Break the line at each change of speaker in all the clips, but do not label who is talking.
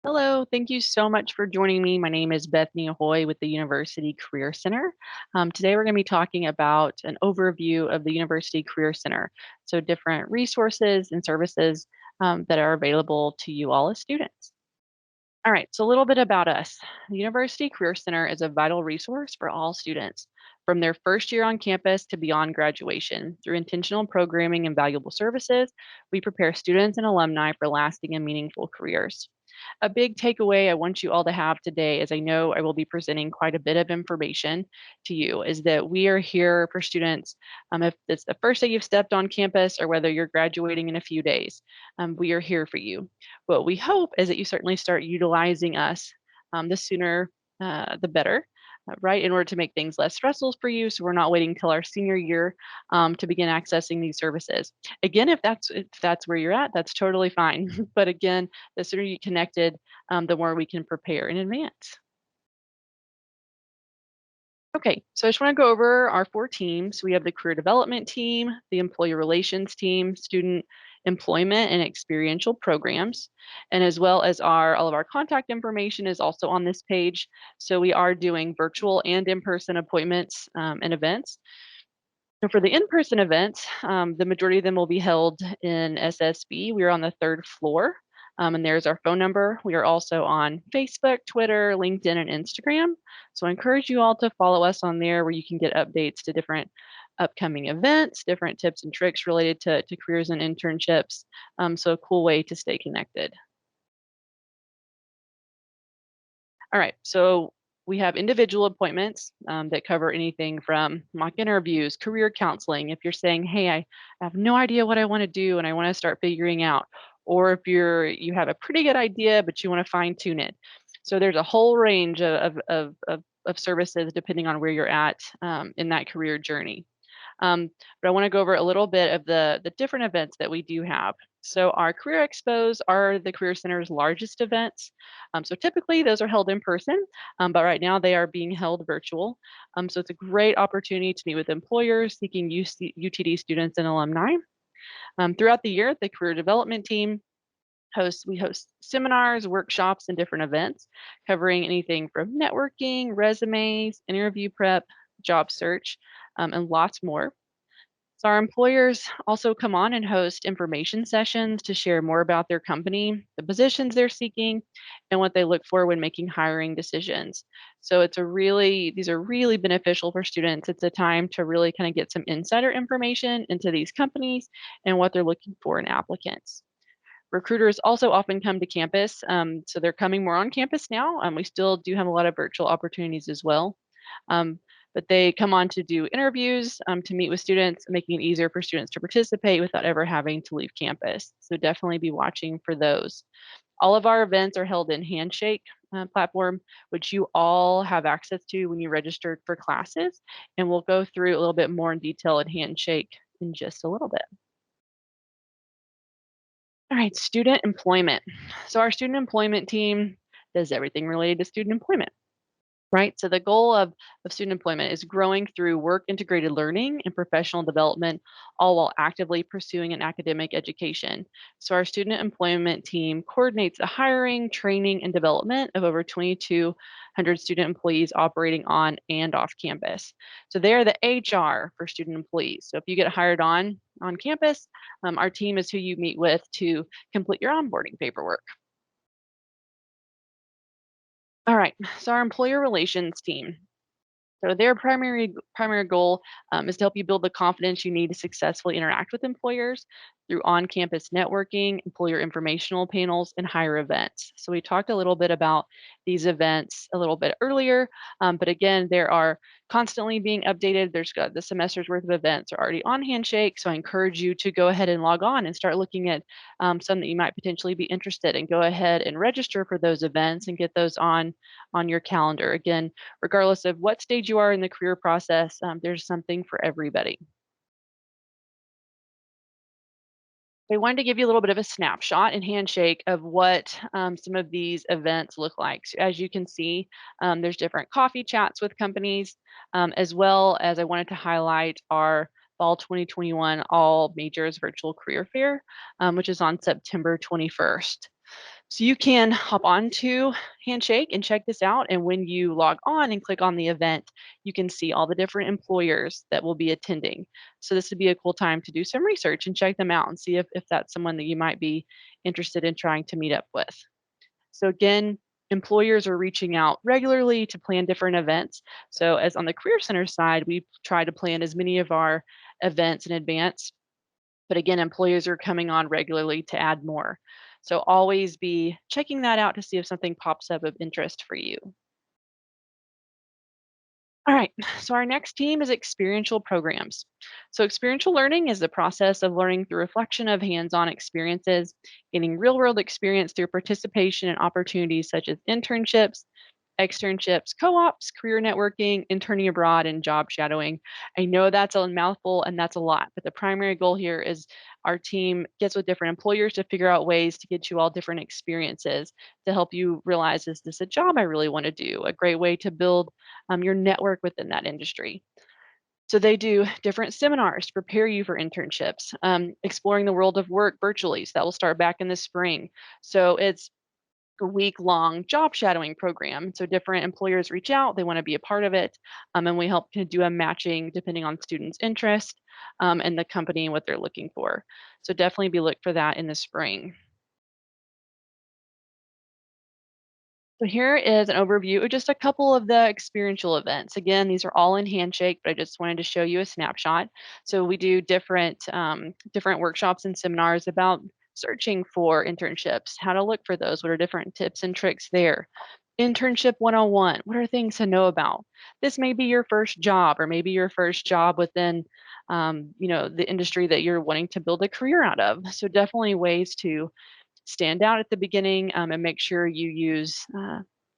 Hello, thank you so much for joining me. My name is Bethany Ahoy with the University Career Center. Today we're going to be talking about an overview of the University Career Center, so different resources and services that are available to you all as students. All right, so a little bit about us. The University Career Center is a vital resource for all students, from their first year on campus to beyond graduation. Through intentional programming and valuable services, we prepare students and alumni for lasting and meaningful careers. A big takeaway I want you all to have today, as I know I will be presenting quite a bit of information to you, is that we are here for students. If it's the first day you've stepped on campus or whether you're graduating in a few days, we are here for you. What we hope is that you certainly start utilizing us the sooner the better. Right, in order to make things less stressful for you, so we're not waiting until our senior year to begin accessing these services. Again, if that's where you're at, that's totally fine. But again, the sooner you get connected, the more we can prepare in advance. Okay, so I just want to go over our four teams. We have the career development team, the employee relations team, student employment and experiential programs, and as well as all of our contact information is also on this page. So we are doing virtual and in-person appointments and events. So for the in-person events, the majority of them will be held in SSB. We are on the third floor, and there's our phone number. We are also on Facebook, Twitter, LinkedIn, and Instagram. So I encourage you all to follow us on there where you can get updates to different upcoming events, different tips and tricks related to careers and internships. So a cool way to stay connected. All right, so we have individual appointments that cover anything from mock interviews, career counseling. If you're saying, "Hey, I have no idea what I want to do and I want to start figuring out," or if you have a pretty good idea but you want to fine tune it. So there's a whole range of services depending on where you're at in that career journey. But I want to go over a little bit of the different events that we do have. So our career expos are the Career Center's largest events. So typically those are held in person, but right now they are being held virtual. So it's a great opportunity to meet with employers seeking UTD students and alumni. Throughout the year, the career development team we host seminars, workshops, and different events covering anything from networking, resumes, interview prep, job search, and lots more. So our employers also come on and host information sessions to share more about their company, the positions they're seeking, and what they look for when making hiring decisions. So these are really beneficial for students. It's a time to really kind of get some insider information into these companies and what they're looking for in applicants. Recruiters also often come to campus, so they're coming more on campus now. We still do have a lot of virtual opportunities as well. Um, but they come on to do interviews, to meet with students, making it easier for students to participate without ever having to leave campus. So definitely be watching for those. All of our events are held in Handshake platform, which you all have access to when you registered for classes. And we'll go through a little bit more in detail at Handshake in just a little bit. All right, student employment. So our student employment team does everything related to student employment. Right. So the goal of student employment is growing through work integrated learning and professional development, all while actively pursuing an academic education. So our student employment team coordinates the hiring, training, and development of over 2,200 student employees operating on and off campus. So they're the HR for student employees. So if you get hired on campus, our team is who you meet with to complete your onboarding paperwork. All right. So our employer relations team. So their primary goal is to help you build the confidence you need to successfully interact with employers through on-campus networking, employer informational panels, and higher events. So we talked a little bit about these events a little bit earlier, but again, there are constantly being updated. There's got the semester's worth of events are already on Handshake, so I encourage you to go ahead and log on and start looking at some that you might potentially be interested in. Go ahead and register for those events and get those on your calendar. Again, regardless of what stage you are in the career process, there's something for everybody. I wanted to give you a little bit of a snapshot and handshake of what some of these events look like. So as you can see, there's different coffee chats with companies, as well as I wanted to highlight our Fall 2021 All Majors Virtual Career Fair, which is on September 21st. So you can hop on to Handshake and check this out. And when you log on and click on the event, you can see all the different employers that will be attending. So this would be a cool time to do some research and check them out and see if that's someone that you might be interested in trying to meet up with. So again, employers are reaching out regularly to plan different events. So as on the Career Center side, we try to plan as many of our events in advance, but again, employers are coming on regularly to add more. So always be checking that out to see if something pops up of interest for you. All right, so our next team is experiential programs. So, experiential learning is the process of learning through reflection of hands on experiences, gaining real world experience through participation in opportunities such as internships, externships, co ops, career networking, interning abroad, and job shadowing. I know that's a mouthful and that's a lot, but the primary goal here is our team gets with different employers to figure out ways to get you all different experiences to help you realize, is this a job I really want to do? A great way to build your network within that industry. So they do different seminars to prepare you for internships, exploring the world of work virtually. So that will start back in the spring. So it's a week-long job shadowing program. So different employers reach out, they want to be a part of it, and we help to do a matching depending on students' interest and the company and what they're looking for. So definitely be look for that in the spring. So here is an overview of just a couple of the experiential events. Again, these are all in Handshake, but I just wanted to show you a snapshot. So we do different workshops and seminars about searching for internships, how to look for those, what are different tips and tricks there. Internship 101, what are things to know about? This may be your first job, or maybe your first job within, the industry that you're wanting to build a career out of. So definitely ways to stand out at the beginning, and make sure you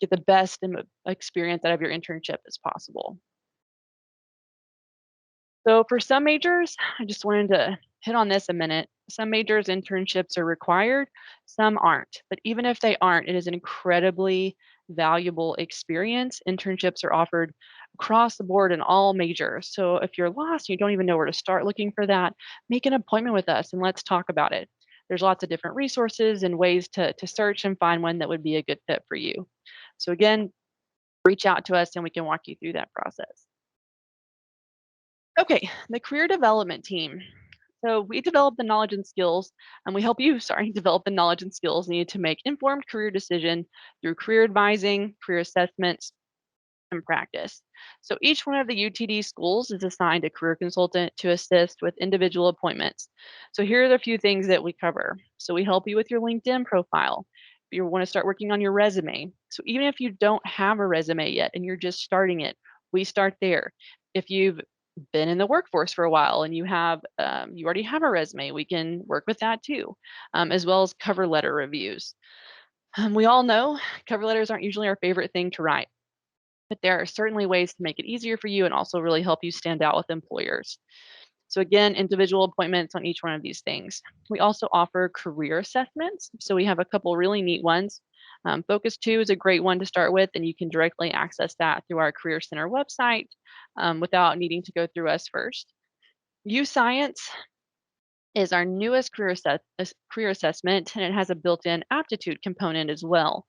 get the best experience out of your internship as possible. So for some majors, I just wanted to hit on this a minute. Some majors internships are required, some aren't. But even if they aren't, it is an incredibly valuable experience. Internships are offered across the board in all majors. So if you're lost, you don't even know where to start looking for that, make an appointment with us and let's talk about it. There's lots of different resources and ways to search and find one that would be a good fit for you. So again, reach out to us and we can walk you through that process. Okay, the career development team. So we develop the knowledge and skills, and we help you, sorry, develop the knowledge and skills needed to make informed career decision through career advising, career assessments, and practice. So each one of the UTD schools is assigned a career consultant to assist with individual appointments. So here are the few things that we cover. So we help you with your LinkedIn profile. If you want to start working on your resume. So even if you don't have a resume yet and you're just starting it, we start there. If you've been in the workforce for a while and you already have a resume, we can work with that too, as well as cover letter reviews. We all know cover letters aren't usually our favorite thing to write, but there are certainly ways to make it easier for you and also really help you stand out with employers. So again, individual appointments on each one of these things. We also offer career assessments. So we have a couple really neat ones. Focus 2 is a great one to start with, and you can directly access that through our Career Center website without needing to go through us first. U Science is our newest career assessment, and it has a built-in aptitude component as well.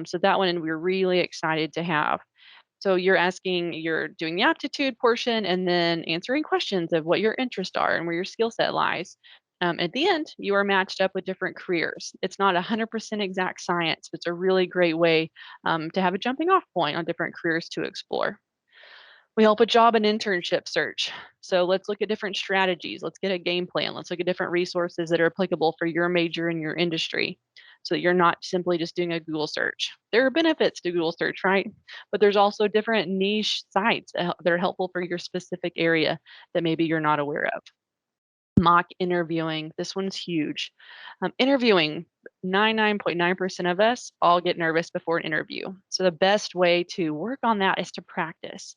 So that one we're really excited to have. So you're doing the aptitude portion and then answering questions of what your interests are and where your skill set lies. At the end, you are matched up with different careers. It's not 100% exact science, but it's a really great way to have a jumping off point on different careers to explore. We help a job and internship search. So let's look at different strategies. Let's get a game plan. Let's look at different resources that are applicable for your major and your industry so that you're not simply just doing a Google search. There are benefits to Google search, right? But there's also different niche sites that are helpful for your specific area that maybe you're not aware of. Mock interviewing. This one's huge. Interviewing, 99.9% of us all get nervous before an interview. So the best way to work on that is to practice.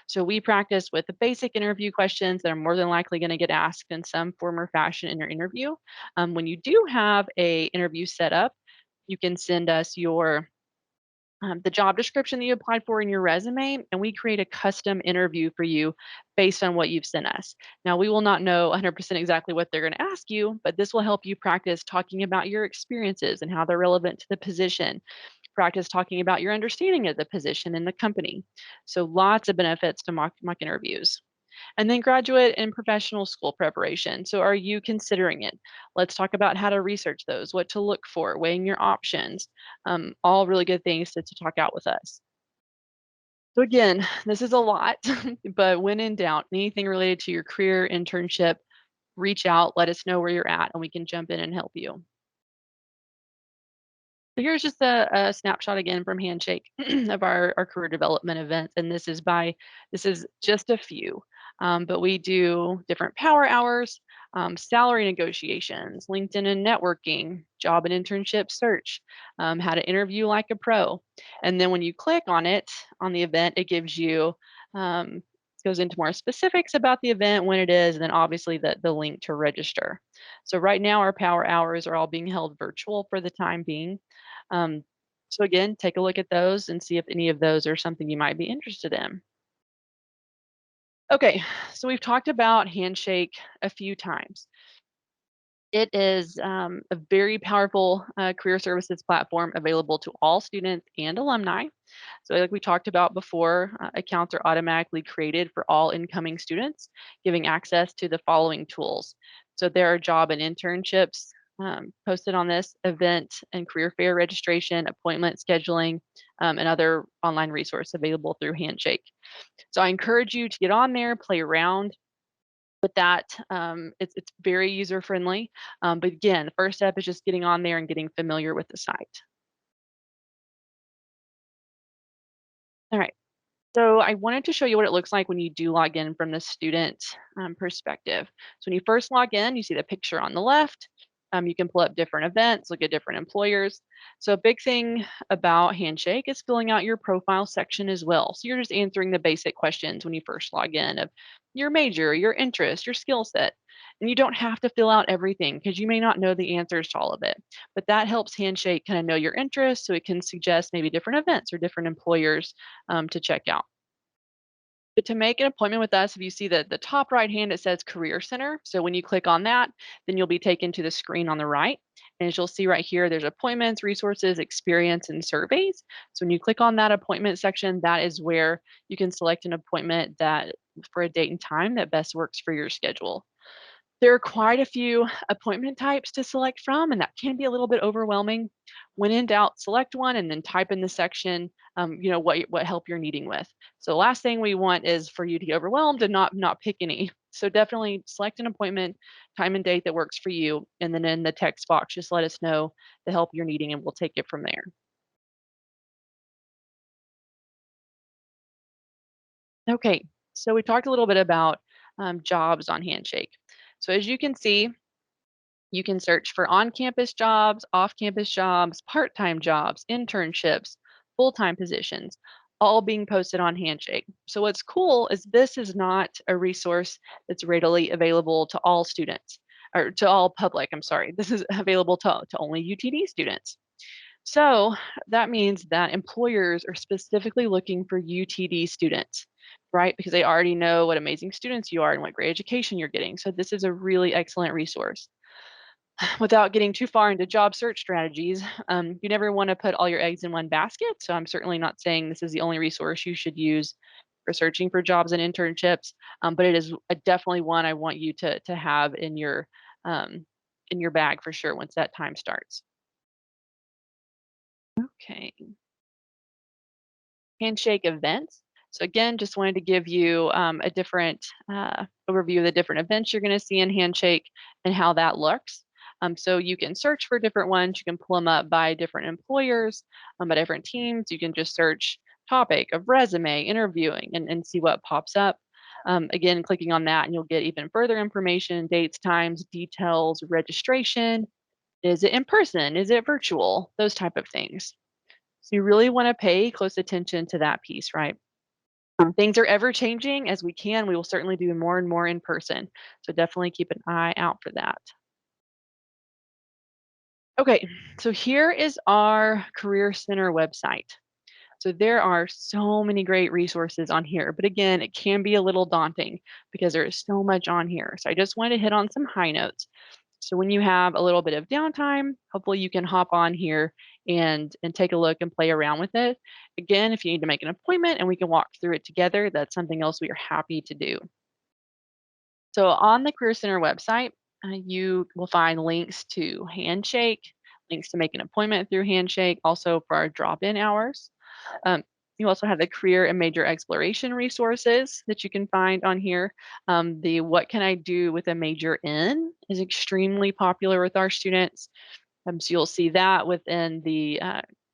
So we practice with the basic interview questions that are more than likely going to get asked in some form or fashion in your interview. When you do have a interview set up, you can send us your the job description that you applied for in your resume, and we create a custom interview for you based on what you've sent us. Now, we will not know 100% exactly what they're going to ask you, but this will help you practice talking about your experiences and how they're relevant to the position. Practice talking about your understanding of the position in the company. So, lots of benefits to mock interviews. And then graduate and professional school preparation. So, are you considering it? Let's talk about how to research those, what to look for, weighing your options. All really good things to talk out with us. So, again, this is a lot, but when in doubt, anything related to your career, internship, reach out, let us know where you're at, and we can jump in and help you. So here's just a snapshot again from Handshake of our career development events, and this is just a few, but we do different power hours, salary negotiations, LinkedIn and networking, job and internship search, how to interview like a pro, and then when you click on it on the event, it gives you goes into more specifics about the event, when it is, and then obviously the link to register. So right now our power hours are all being held virtual for the time being. Um, so again, take a look at those and see if any of those are something you might be interested in. Okay, so we've talked about Handshake a few times. It is a very powerful career services platform available to all students and alumni. So, like we talked about before, accounts are automatically created for all incoming students, giving access to the following tools. So, there are job and internships posted on this event and career fair registration, appointment scheduling, and other online resources available through Handshake. So, I encourage you to get on there, play around with that. It's very user friendly. But again, the first step is just getting on there and getting familiar with the site. All right. So I wanted to show you what it looks like when you do log in from the student perspective. So when you first log in, you see the picture on the left. You can pull up different events, look at different employers. So a big thing about Handshake is filling out your profile section as well. So you're just answering the basic questions when you first log in of your major, your interest, your skill set. And you don't have to fill out everything because you may not know the answers to all of it. But that helps Handshake kind of know your interests so it can suggest maybe different events or different employers to check out. But to make an appointment with us, if you see the top right hand, it says Career Center. So when you click on that, then you'll be taken to the screen on the right. And as you'll see right here, there's appointments, resources, experience, and surveys. So when you click on that appointment section, that is where you can select an appointment that for a date and time that best works for your schedule. There are quite a few appointment types to select from, and that can be a little bit overwhelming. When in doubt, select one and then type in the section, what help you're needing with. So the last thing we want is for you to get overwhelmed and not pick any. So definitely select an appointment, time and date that works for you, and then in the text box, just let us know the help you're needing, and we'll take it from there. Okay, so we talked a little bit about jobs on Handshake. So as you can see, you can search for on campus jobs, off campus jobs, part time jobs, internships, full time positions, all being posted on Handshake. So, what's cool is this is not a resource that's readily available to all students or to all public. I'm sorry. This is available to only UTD students. So, that means that employers are specifically looking for UTD students, right? Because they already know what amazing students you are and what great education you're getting. So, this is a really excellent resource. Without getting too far into job search strategies, you never want to put all your eggs in one basket. So I'm certainly not saying this is the only resource you should use for searching for jobs and internships, but it is definitely one I want you to have in your bag for sure once that time starts. Okay. Handshake events. So again, just wanted to give you a different overview of the different events you're going to see in Handshake and how that looks. So you can search for different ones. You can pull them up by different employers, by different teams. You can just search topic of resume, interviewing, and see what pops up. Again, clicking on that, and you'll get even further information, dates, times, details, registration. Is it in person? Is it virtual? Those type of things. So you really want to pay close attention to that piece, right? Things are ever changing. As we can, we will certainly do more and more in person. So definitely keep an eye out for that. Okay, so here is our Career Center website. So there are so many great resources on here. But again, it can be a little daunting because there is so much on here. So I just wanted to hit on some high notes. So when you have a little bit of downtime, hopefully you can hop on here and take a look and play around with it. Again, if you need to make an appointment and we can walk through it together, that's something else we are happy to do. So on the Career Center website, you will find links to Handshake, links to make an appointment through Handshake, also for our drop-in hours. Um, you also have the career and major exploration resources that you can find on here. The What Can I Do with a Major in is extremely popular with our students. So you'll see that within the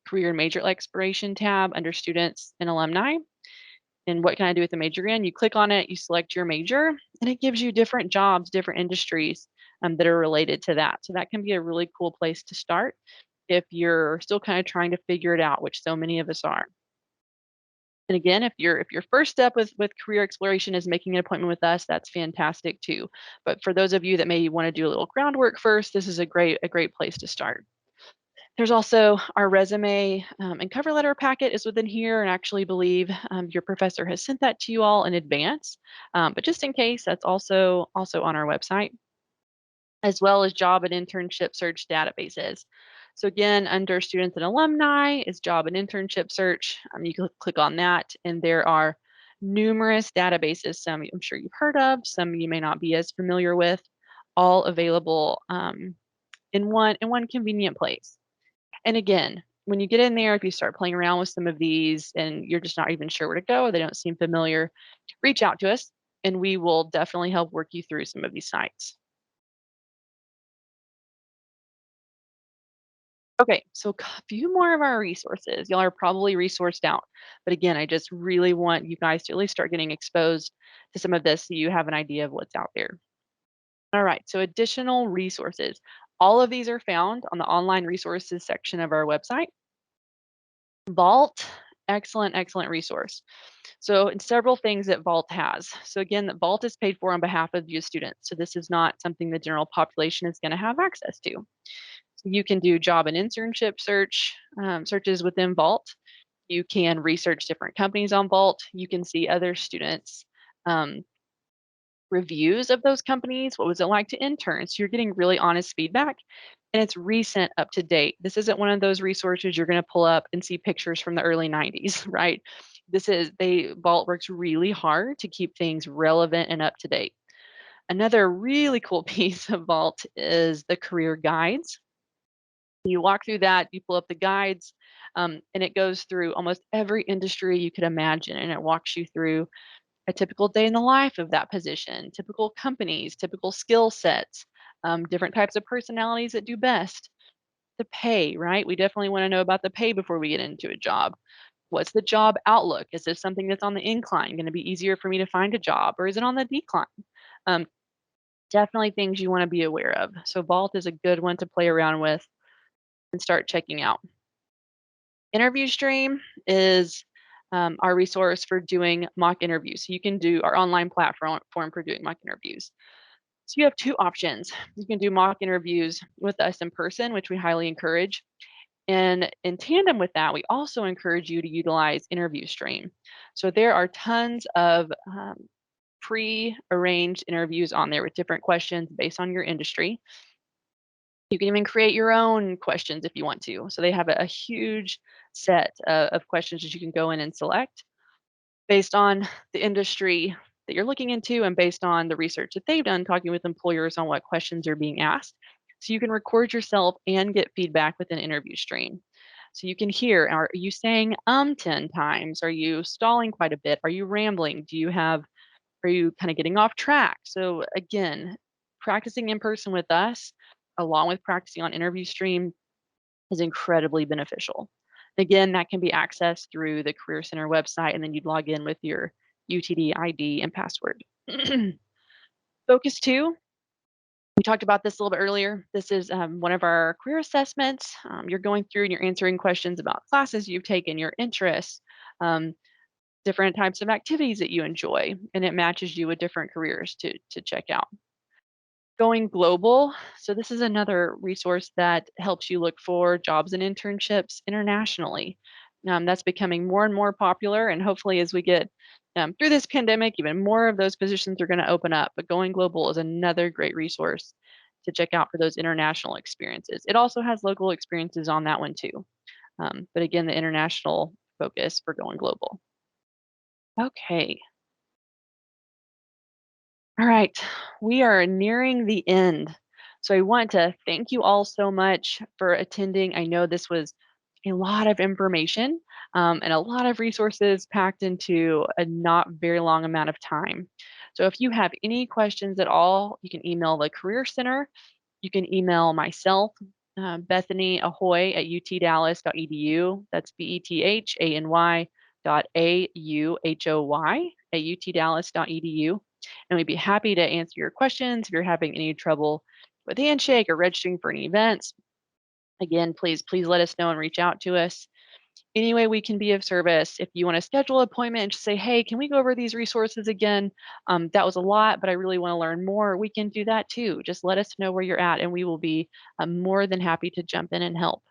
career and major exploration tab under students and alumni. And what can I do with a major in? You click on it, you select your major, and it gives you different jobs, different industries that are related to that. So that can be a really cool place to start if you're still kind of trying to figure it out, which so many of us are. And again, if your first step with career exploration is making an appointment with us, that's fantastic too. But for those of you that may want to do a little groundwork first, this is a great place to start. There's also our resume and cover letter packet is within here, and I actually believe your professor has sent that to you all in advance. But just in case, that's also on our website, as well as job and internship search databases. So again, under students and alumni is job and internship search. You can click on that, and there are numerous databases. Some I'm sure you've heard of, some you may not be as familiar with, all available in one convenient place. And again, when you get in there, if you start playing around with some of these and you're just not even sure where to go, they don't seem familiar, reach out to us and we will definitely help work you through some of these sites. Okay, so a few more of our resources. Y'all are probably resourced out. But again, I just really want you guys to at least start getting exposed to some of this so you have an idea of what's out there. All right, so additional resources. All of these are found on the online resources section of our website. Vault, excellent resource. So, and several things that Vault has. So again, that Vault is paid for on behalf of you students. So this is not something the general population is going to have access to. So you can do job and internship searches within Vault. You can research different companies on Vault. You can see other students' um, reviews of those companies. What was it like to intern? So you're getting really honest feedback and it's recent, up to date. This isn't one of those resources you're going to pull up and see pictures from the early 90s, right? Vault works really hard to keep things relevant and up to date. Another really cool piece of Vault is the career guides. You walk through that, you pull up the guides, and it goes through almost every industry you could imagine, and it walks you through a typical day in the life of that position, typical companies, typical skill sets, different types of personalities that do best. The pay, right? We definitely want to know about the pay before we get into a job. What's the job outlook? Is this something that's on the incline, going to be easier for me to find a job, or is it on the decline? Um, Definitely things you want to be aware of. So Vault is a good one to play around with and start checking out. Interview Stream is our resource for doing mock interviews. So you can do our online platform for doing mock interviews. So you have two options. You can do mock interviews with us in person, which we highly encourage. And in tandem with that, we also encourage you to utilize Interview Stream. So there are tons of pre-arranged interviews on there with different questions based on your industry. You can even create your own questions if you want to. So they have a huge set of questions that you can go in and select based on the industry that you're looking into and based on the research that they've done talking with employers on what questions are being asked. So you can record yourself and get feedback with an interview stream. So you can hear, are you saying 10 times? Are you stalling quite a bit? Are you rambling? Are you kind of getting off track? So again, practicing in person with us, along with practicing on interview stream, is incredibly beneficial. Again, that can be accessed through the Career Center website, and then you'd log in with your UTD ID and password. Focus 2, we talked about this a little bit earlier. This is one of our career assessments. You're going through and you're answering questions about classes you've taken, your interests, um, different types of activities that you enjoy, and it matches you with different careers to check out. Going global. So this is another resource that helps you look for jobs and internships internationally. That's becoming more and more popular, and hopefully, as we get through this pandemic, even more of those positions are going to open up. But Going Global is another great resource to check out for those international experiences. It also has local experiences on that one too. But again, the international focus for Going Global. Okay. All right, we are nearing the end. So I want to thank you all so much for attending. I know this was a lot of information and a lot of resources packed into a not very long amount of time. So if you have any questions at all, you can email the Career Center. You can email myself, Bethany Ahoy at utdallas.edu. That's BETHANY .AUHOY at utdallas.edu. And we'd be happy to answer your questions if you're having any trouble with Handshake or registering for any events. Again, please let us know and reach out to us. Any way we can be of service. If you want to schedule an appointment and just say, hey, can we go over these resources again? That was a lot, but I really want to learn more. We can do that too. Just let us know where you're at, and we will be more than happy to jump in and help.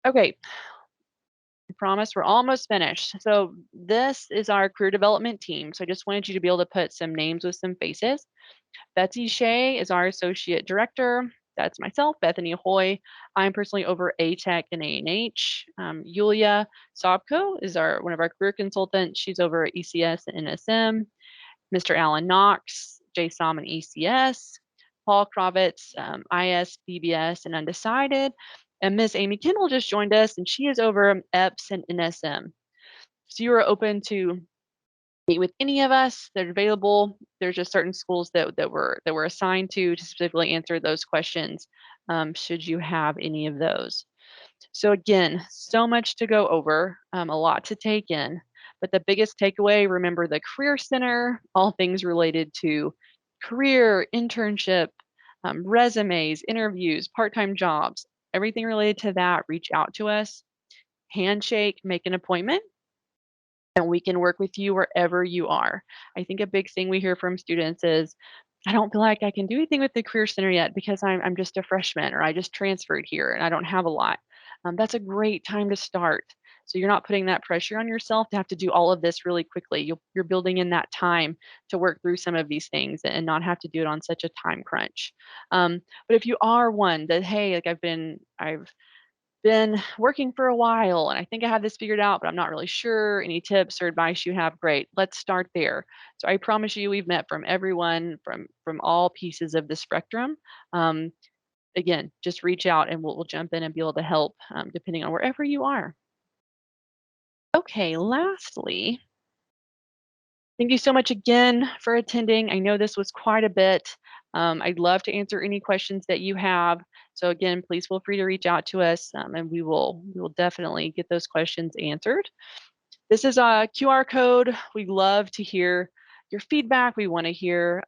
Okay, I promise we're almost finished. So this is our career development team. So I just wanted you to be able to put some names with some faces. Betsy Shea is our associate director. That's myself, Bethany Hoy. I'm personally over ATEC and A&H. Yulia Sobko is our one of our career consultants. She's over at ECS and NSM. Mr. Alan Knox, JSOM and ECS. Paul Kravitz, IS, BBS, and Undecided. And Miss Amy Kendall just joined us, and she is over EPS and NSM. So you are open to meet with any of us. They're available. There's just certain schools that we're assigned to specifically answer those questions. Should you have any of those? So again, so much to go over, a lot to take in. But the biggest takeaway: remember the Career Center, all things related to career, internship, resumes, interviews, part-time jobs, everything related to that. Reach out to us. Handshake, make an appointment, and we can work with you wherever you are. I think a big thing we hear from students is, I don't feel like I can do anything with the Career Center yet because I'm just a freshman, or I just transferred here and I don't have a lot. That's a great time to start. So you're not putting that pressure on yourself to have to do all of this really quickly. You're building in that time to work through some of these things and not have to do it on such a time crunch. But if you are one that, hey, like I've been working for a while and I think I have this figured out, but I'm not really sure. Any tips or advice you have? Great. Let's start there. So I promise you, we've met from everyone from all pieces of the spectrum. Um, Again, just reach out and we'll jump in and be able to help depending on wherever you are. Okay. Lastly, thank you so much again for attending. I know this was quite a bit. I'd love to answer any questions that you have. So again, please feel free to reach out to us, and we will definitely get those questions answered. This is a QR code. We love to hear your feedback. We want to hear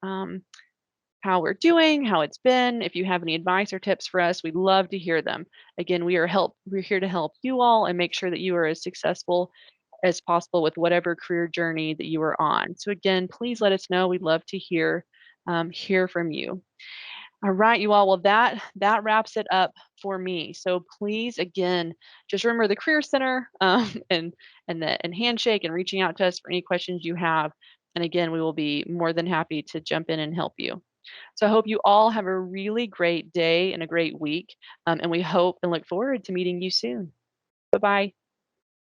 how we're doing, how it's been. If you have any advice or tips for us, we'd love to hear them. Again, we're here to help you all and make sure that you are as successful as possible with whatever career journey that you are on. So again, please let us know. We'd love to hear from you. All right, you all. Well, that wraps it up for me. So please, again, just remember the Career Center, and Handshake, and reaching out to us for any questions you have. And again, we will be more than happy to jump in and help you. So I hope you all have a really great day and a great week. And we hope and look forward to meeting you soon. Bye bye.